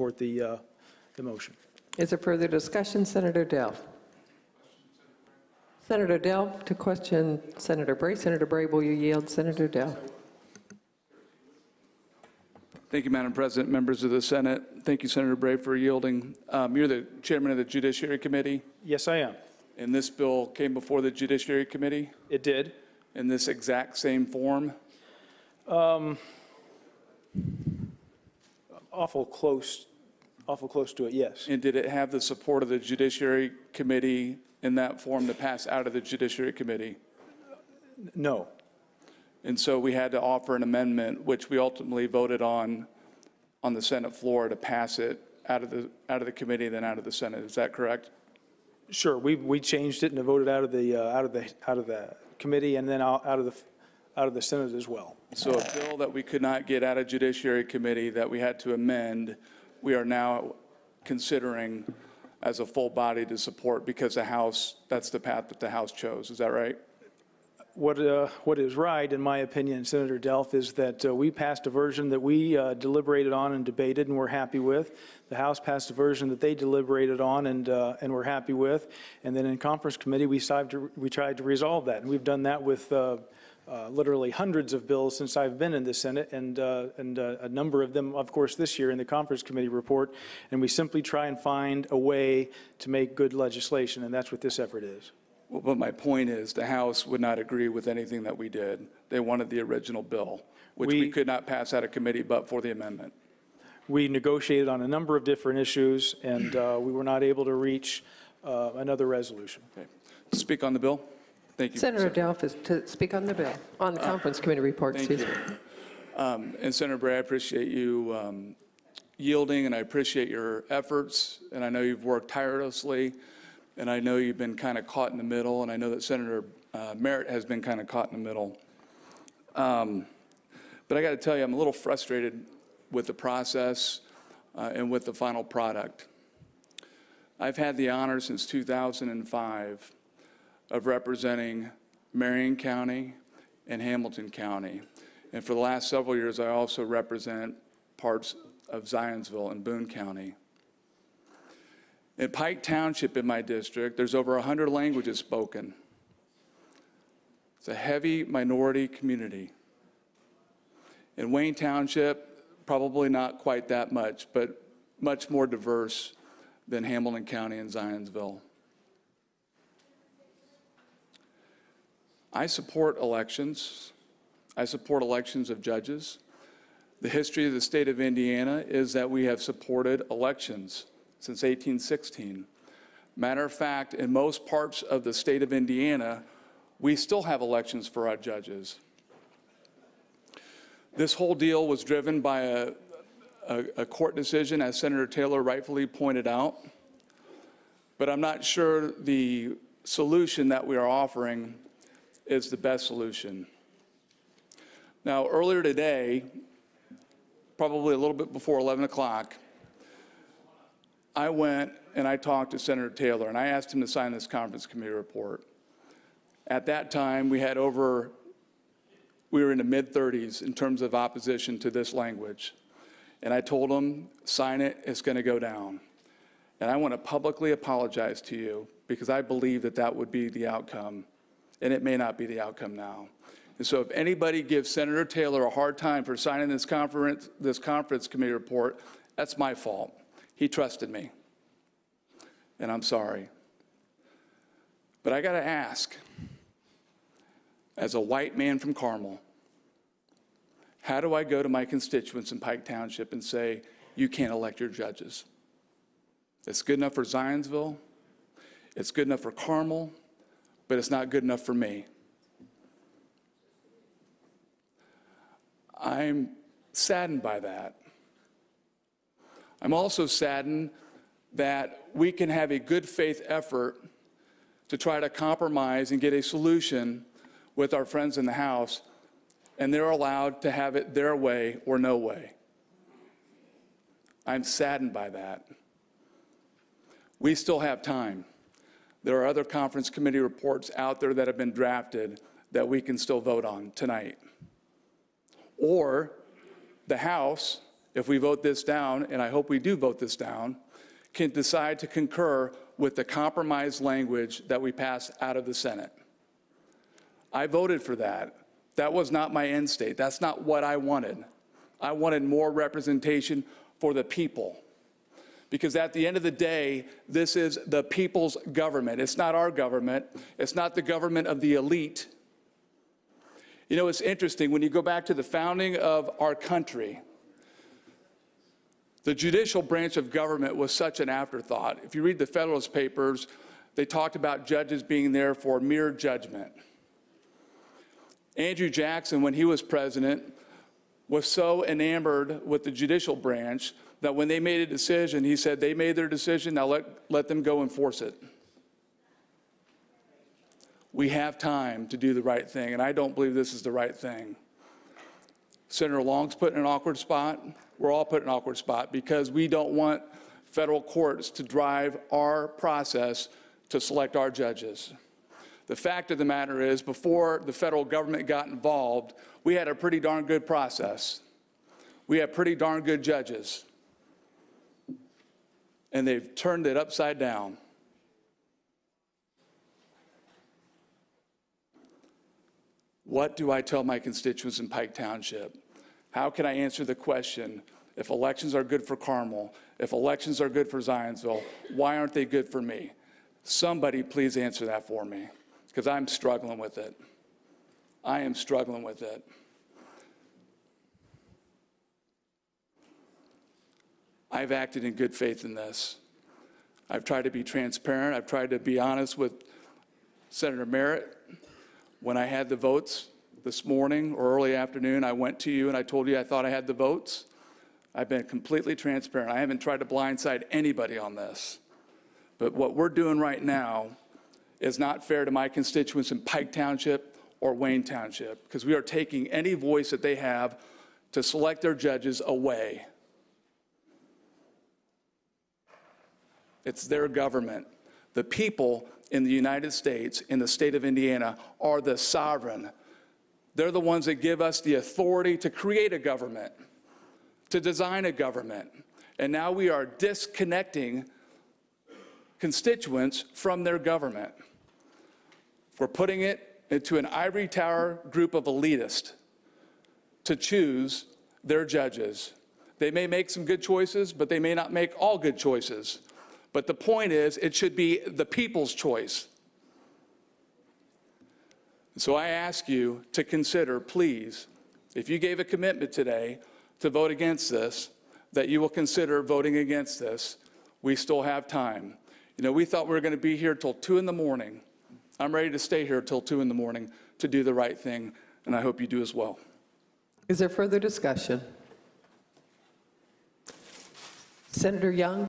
support the motion. Is there further discussion? Senator Delph. Senator Delph to question Senator Bray. Senator Bray, will you yield? Senator Delph. Thank you, Madam President, members of the Senate. Thank you, Senator Bray, for yielding. You're the chairman of the Judiciary Committee. Yes, I am. And this bill came before the Judiciary Committee? It did. In this exact same form? Awful close to it, yes. And did it have the support of the Judiciary Committee in that form to pass out of the Judiciary Committee? No. And so we had to offer an amendment, which we ultimately voted on the Senate floor to pass it out of the committee, then out of the Senate. Is that correct? Sure. We changed it and voted out of the committee and then out of the Senate as well. So a bill that we could not get out of Judiciary Committee that we had to amend, we are now considering as a full body to support because the House, that's the path that the House chose. Is that right? What is right, in my opinion, Senator Delph, is that we passed a version that we deliberated on and debated and were happy with. The House passed a version that they deliberated on and were happy with. And then in conference committee, we tried to resolve that. And we've done that with literally hundreds of bills since I've been in the Senate, and a number of them, of course, this year in the conference committee report. And we simply try and find a way to make good legislation, and that's what this effort is. Well, but my point is the House would not agree with anything that we did. They wanted the original bill, which we could not pass out of committee but for the amendment. We negotiated on a number of different issues, and we were not able to reach another resolution. Okay. To speak on the bill? Thank you. Senator Delph is to speak on the bill, on the conference committee report. Thank you. And Senator Bray, I appreciate you yielding, and I appreciate your efforts, and I know you've worked tirelessly. And I know you've been kind of caught in the middle, and I know that Senator Merritt has been kind of caught in the middle. But I got to tell you, I'm a little frustrated with the process and with the final product. I've had the honor since 2005 of representing Marion County and Hamilton County. And for the last several years, I also represent parts of Zionsville and Boone County. In Pike Township in my district, there's over 100 languages spoken. It's a heavy minority community. In Wayne Township, probably not quite that much, but much more diverse than Hamilton County and Zionsville. I support elections. I support elections of judges. The history of the state of Indiana is that we have supported elections since 1816. Matter of fact, in most parts of the state of Indiana, we still have elections for our judges. This whole deal was driven by a court decision, as Senator Taylor rightfully pointed out, but I'm not sure the solution that we are offering is the best solution. Now, earlier today, probably a little bit before 11 o'clock, I went and I talked to Senator Taylor, and I asked him to sign this conference committee report. At that time, we were in the mid-30s in terms of opposition to this language. And I told him, sign it, it's going to go down. And I want to publicly apologize to you because I believe that that would be the outcome, and it may not be the outcome now. And so if anybody gives Senator Taylor a hard time for signing this conference committee report, that's my fault. He trusted me, and I'm sorry. But I got to ask, as a white man from Carmel, how do I go to my constituents in Pike Township and say, you can't elect your judges? It's good enough for Zionsville, it's good enough for Carmel, but it's not good enough for me. I'm saddened by that. I'm also saddened that we can have a good faith effort to try to compromise and get a solution with our friends in the House, and they're allowed to have it their way or no way. I'm saddened by that. We still have time. There are other conference committee reports out there that have been drafted that we can still vote on tonight. Or the House, if we vote this down, and I hope we do vote this down, can decide to concur with the compromise language that we passed out of the Senate. I voted for that. That was not my end state. That's not what I wanted. I wanted more representation for the people. Because at the end of the day, this is the people's government. It's not our government. It's not the government of the elite. You know, it's interesting, when you go back to the founding of our country, the judicial branch of government was such an afterthought. If you read the Federalist Papers, they talked about judges being there for mere judgment. Andrew Jackson, when he was president, was so enamored with the judicial branch that when they made a decision, he said, they made their decision, now let them go enforce it. We have time to do the right thing, and I don't believe this is the right thing. Senator Long's put in an awkward spot. We're all put in an awkward spot because we don't want federal courts to drive our process to select our judges. The fact of the matter is, before the federal government got involved, we had a pretty darn good process. We had pretty darn good judges. And they've turned it upside down. What do I tell my constituents in Pike Township? How can I answer the question, if elections are good for Carmel, if elections are good for Zionsville, why aren't they good for me? Somebody please answer that for me, because I'm struggling with it. I am struggling with it. I've acted in good faith in this. I've tried to be transparent. I've tried to be honest with Senator Merritt. When I had the votes this morning or early afternoon, I went to you and I told you I thought I had the votes. I've been completely transparent. I haven't tried to blindside anybody on this. But what we're doing right now is not fair to my constituents in Pike Township or Wayne Township, because we are taking any voice that they have to select their judges away. It's their government. The people in the United States, in the state of Indiana, are the sovereign. They're the ones that give us the authority to create a government, to design a government. And now we are disconnecting constituents from their government. We're putting it into an ivory tower group of elitists to choose their judges. They may make some good choices, but they may not make all good choices. But the point is, it should be the people's choice. So I ask you to consider, please, if you gave a commitment today to vote against this, that you will consider voting against this. We still have time. You know, we thought we were going to be here till 2 in the morning. I'm ready to stay here till 2 in the morning to do the right thing, and I hope you do as well. Is there further discussion? Senator Young?